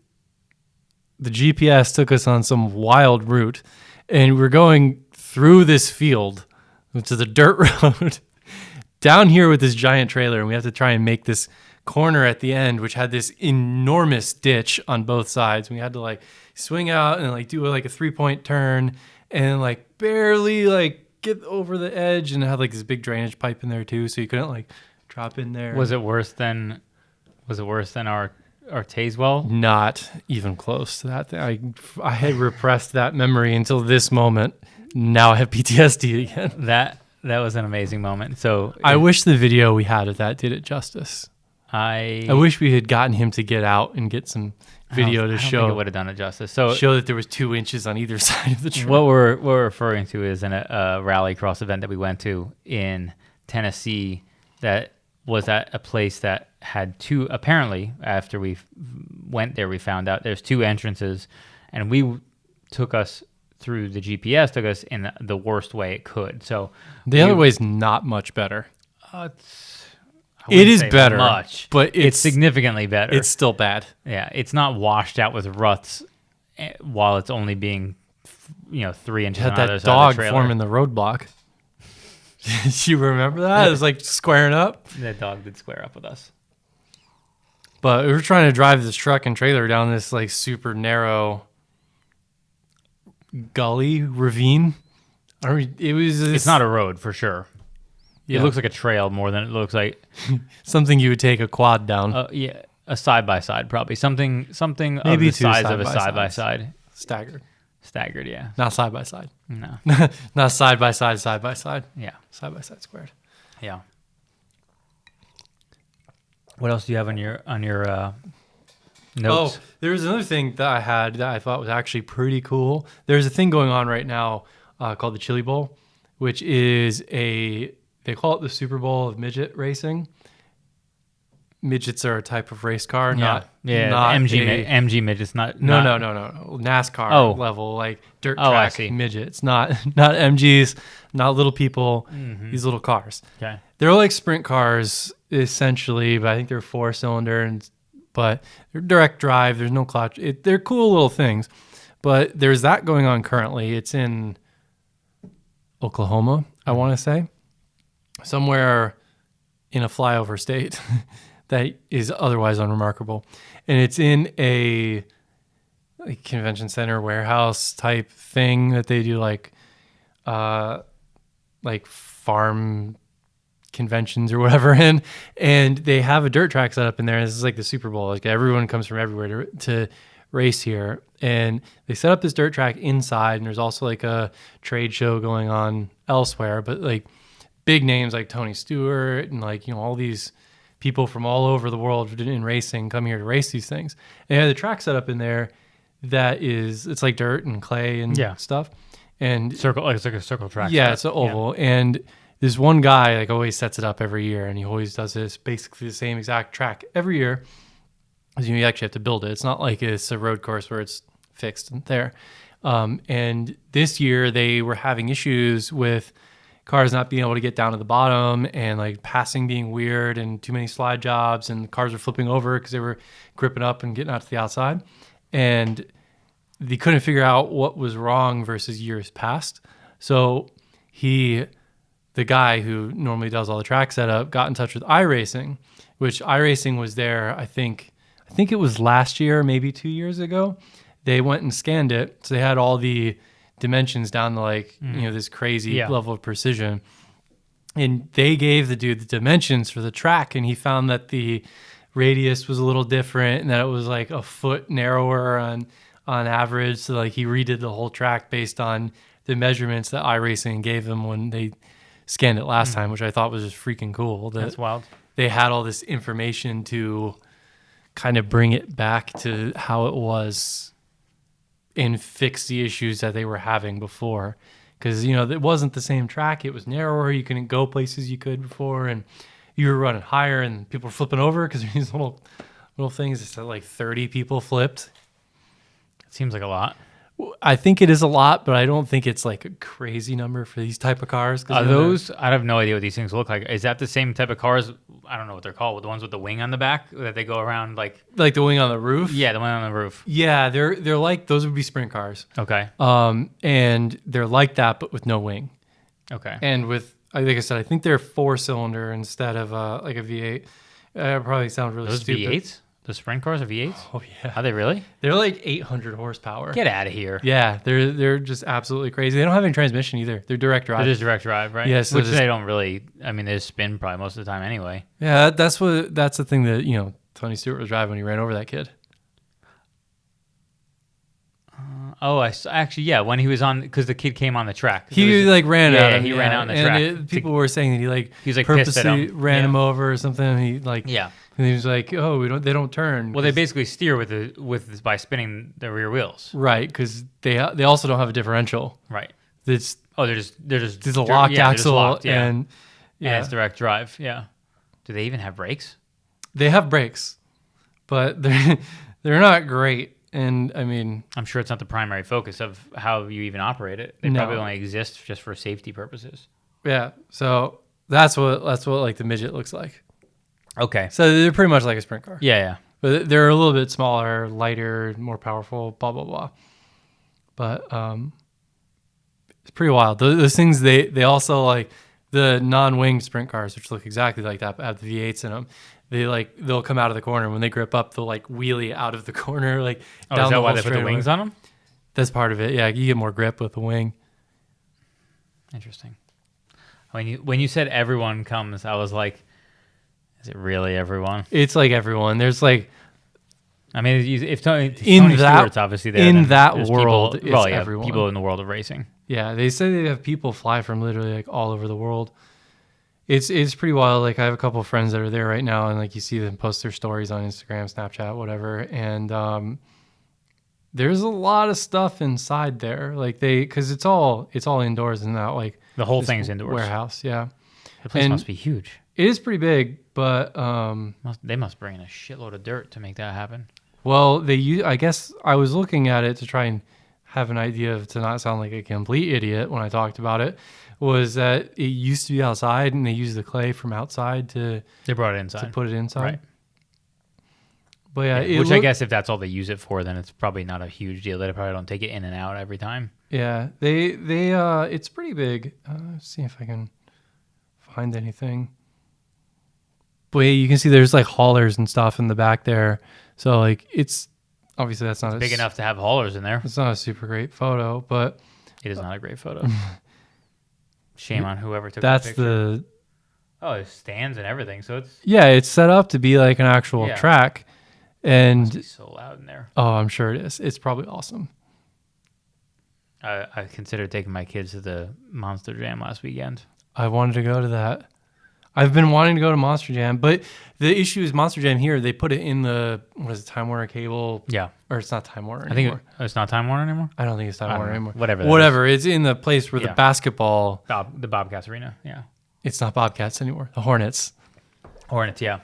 the GPS took us on some wild route, and we're going through this field, which is a dirt road, down here with this giant trailer, and we have to try and make this corner at the end, which had this enormous ditch on both sides. We had to swing out and do a 3-point turn and barely get over the edge, and it had this big drainage pipe in there too, so you couldn't drop in there. Was it worse than our Tazewell? Not even close to that thing. I had repressed that memory until this moment. Now I have PTSD again. That was an amazing moment. So I wish the video we had of that did it justice. I wish we had gotten him to get out and get some video to show. Think it would have done it justice. So show that there was 2 inches on either side of the trail. What we're referring to is a rally cross event that we went to in Tennessee. That was at a place that had two. Apparently, after we went there, we found out there's 2 entrances, and the GPS took us in the worst way it could. So the other way is not much better. It is better, but it's significantly better. It's still bad. Yeah, it's not washed out with ruts while it's only being 3 inches. Had that dog forming the roadblock. Do you remember that? It was squaring up. That dog did square up with us. But we were trying to drive this truck and trailer down this super narrow gully ravine. It's not a road for sure. Yeah. It looks like a trail more than it looks like something you would take a quad down. Yeah, a side by side probably something maybe of the size of a side by side. Staggered, yeah. Not side by side. No. Not side by side. Yeah. Side by side squared. Yeah. What else do you have on your notes? Oh, there was another thing that I had that I thought was actually pretty cool. There's a thing going on right now called the Chili Bowl, which is they call it the Super Bowl of midget racing. Midgets are a type of race car, not MG midgets, not no NASCAR level dirt track midgets, not MGs, not little people. Mm-hmm. These little cars. Okay, they're like sprint cars essentially, but I think they're 4-cylinder but they're direct drive. There's no clutch. They're cool little things, but there's that going on currently. It's in Oklahoma, I want to say, somewhere in a flyover state. That is otherwise unremarkable. And it's in like convention center warehouse type thing that they do like farm conventions or whatever in, and they have a dirt track set up in there. This is like the Super Bowl. Like everyone comes from everywhere to race here, and they set up this dirt track inside, and there's also like a trade show going on elsewhere, but like big names like Tony Stewart and like, you know, all these people from all over the world in racing come here to race these things. And they have the track set up in there that is, it's like dirt and clay and stuff. And circle, like it's like a circle track. Yeah, it's an oval. And this one guy like always sets it up every year, and he always does this basically the same exact track every year. Because you actually have to build it. It's not like it's a road course where it's fixed and there. And this year they were having issues with cars not being able to get down to the bottom, and like passing being weird, and too many slide jobs, and cars were flipping over because they were gripping up and getting out to the outside. And they couldn't figure out what was wrong versus years past. So the guy who normally does all the track setup got in touch with iRacing, which iRacing was there, I think it was last year, maybe 2 years ago. They went and scanned it. So they had all the dimensions down to like, you know, this crazy level of precision. And they gave the dude the dimensions for the track, and he found that the radius was a little different and that it was like a foot narrower on average. So like he redid the whole track based on the measurements that iRacing gave him when they scanned it last time, which I thought was just freaking cool. That's wild. They had all this information to kind of bring it back to how it was and fix the issues that they were having before. Because, you know, it wasn't the same track. It was narrower. You couldn't go places you could before. And you were running higher, and people were flipping over because these little things. It's like 30 people flipped. It seems like a lot. I think it is a lot, but I don't think it's like a crazy number for these type of cars. Are those? I have no idea what these things look like. Is that the same type of cars? I don't know what they're called. The ones with the wing on the back that they go around like the wing on the roof. Yeah, the one on the roof. Yeah, they're like, those would be sprint cars. Okay. And they're like that, but with no wing. Okay. And with, like I said, I think they're 4-cylinder instead of like a V8. It probably sounds really those stupid. V8s? The sprint cars are V8s? Oh yeah. Are they really? They're like 800 horsepower. Get out of here. Yeah, they're just absolutely crazy. They don't have any transmission either. They're direct drive. They're just direct drive, right? Yes. Which they don't really. I mean, they just spin probably most of the time anyway. Yeah, that's the thing that, you know, Tony Stewart was driving when he ran over that kid. Actually, yeah, when he was on, because the kid came on the track. He ran out. Yeah, he ran out on the track. People were saying that he was purposely ran him over or something. And he and he was like, oh, they don't turn. Well, they basically steer by spinning the rear wheels. Right, because they also don't have a differential. Right. They're just a locked axle and it's direct drive. Yeah. Do they even have brakes? They have brakes, but they're not great. And I mean, I'm sure it's not the primary focus of how you even operate it. They probably only exist just for safety purposes. Yeah. So that's what like the Midget looks like. Okay. So they're pretty much like a sprint car. Yeah. But they're a little bit smaller, lighter, more powerful, blah, blah, blah. But it's pretty wild. Those things, they also like the non-winged sprint cars, which look exactly like that, but have the V8s in them. They'll come out of the corner. When they grip up, they'll like wheelie out of the corner. Like down is that the why they put the wings on them? That's part of it. Yeah, you get more grip with the wing. Interesting. When you said everyone comes, I was like, is it really everyone? It's like everyone. There's like, I mean, if Tony Stewart's obviously there, in that world, people, it's everyone. People in the world of racing. Yeah, they say they have people fly from literally like all over the world. It's pretty wild. Like I have a couple of friends that are there right now, and like you see them post their stories on Instagram, Snapchat, whatever. And there's a lot of stuff inside there. Like because it's all indoors and not like the whole thing's indoors. Warehouse, yeah. The place must be huge. It is pretty big, but they must bring in a shitload of dirt to make that happen. Well, I guess I was looking at it to try and have an idea to not sound like a complete idiot when I talked about it. Was that it used to be outside, and they used the clay from outside they brought it inside to put it inside. Right. But yeah, which I guess if that's all they use it for, then it's probably not a huge deal. They probably don't take it in and out every time. Yeah, they it's pretty big. Let's see if I can find anything. But yeah, you can see there's like haulers and stuff in the back there. So like Obviously, that's not Big enough to have haulers in there. It's not a super great photo, but It is not a great photo. Shame on whoever took that's the picture. the It stands and everything, so it's it's set up to be like an actual track, and be so loud in there. oh, I'm sure it is. It's probably awesome. I considered taking my kids to the Monster Jam last weekend. I wanted to go to that. I've been wanting to go to Monster Jam, but the issue is Monster Jam here, they put it in the, what is it, Time Warner cable? Yeah. Or it's not Time Warner I anymore. think it's not Time Warner anymore? I don't think it's Time Warner anymore. Whatever. It's in the place where the basketball. The Bobcats Arena, yeah. It's not Bobcats anymore. The Hornets. Hornets, yeah.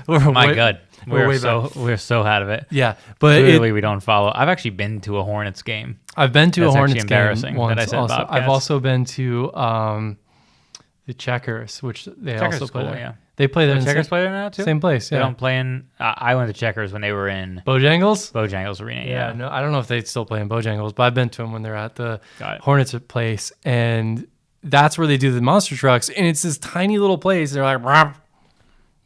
My God. We're so out of it. Yeah. But clearly we don't follow. I've actually been to a Hornets game. I've been to a Hornets embarrassing game once. that I said Also. Bobcats. I've also been to the Checkers, which they Checkers also play cool, there. yeah. They play there. Checkers play there now too? Same place, yeah. They don't play in... I went to Checkers when they were in... Bojangles Arena, yeah. No, I don't know if they still play in Bojangles, but I've been to them when they're at the Hornets place, and that's where they do the monster trucks, and it's this tiny little place. They're like... Rah,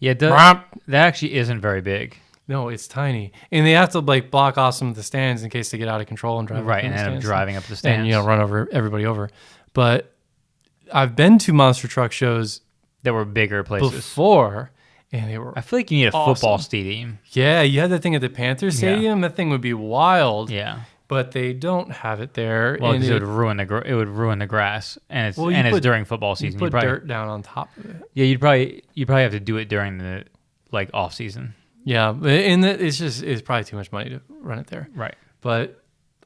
yeah, that actually isn't very big. No, it's tiny, and they have to like block off some of the stands in case they get out of control and drive right, and end up driving up the stands, and run over everybody over. But I've been to monster truck shows that were bigger places before, and they were. I feel like you need a football stadium. Yeah, you had that thing at the Panthers Stadium. That thing would be wild. Yeah, but they don't have it there. Well, because it would ruin the grass, and it's it's during football season. You put dirt down on top of it. Yeah, you'd probably have to do it during the off season. Yeah, and it's probably too much money to run it there. Right. But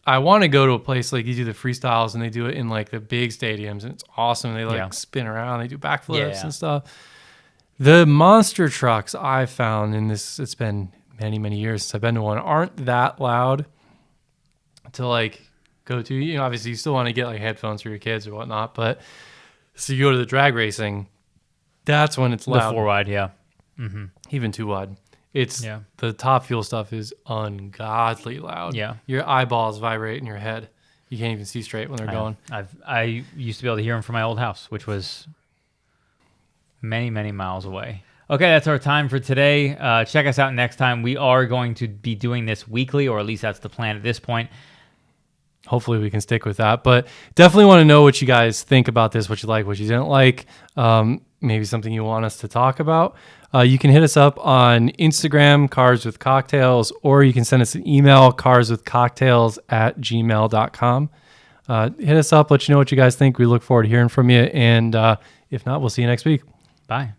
I want to go to a place like you do the freestyles and they do it in like the big stadiums and it's awesome. They spin around, they do backflips and stuff. The monster trucks I found in this, it's been many, many years since I've been to one, aren't that loud to like go to. You know, obviously you still want to get like headphones for your kids or whatnot, but so you go to the drag racing, that's when it's loud. The 4 wide, yeah. Mm-hmm. Even 2 wide. It's the Top Fuel stuff is ungodly loud. Yeah, your eyeballs vibrate in your head. You can't even see straight when they're going. I used to be able to hear them from my old house, which was many, many miles away. Okay, that's our time for today. Check us out next time. We are going to be doing this weekly, or at least that's the plan at this point. Hopefully we can stick with that. But definitely want to know what you guys think about this, what you like, what you didn't like, maybe something you want us to talk about. You can hit us up on Instagram, Cars with Cocktails, or you can send us an email, carswithcocktails@gmail.com. Hit us up, let you know what you guys think. We look forward to hearing from you. And if not, we'll see you next week. Bye.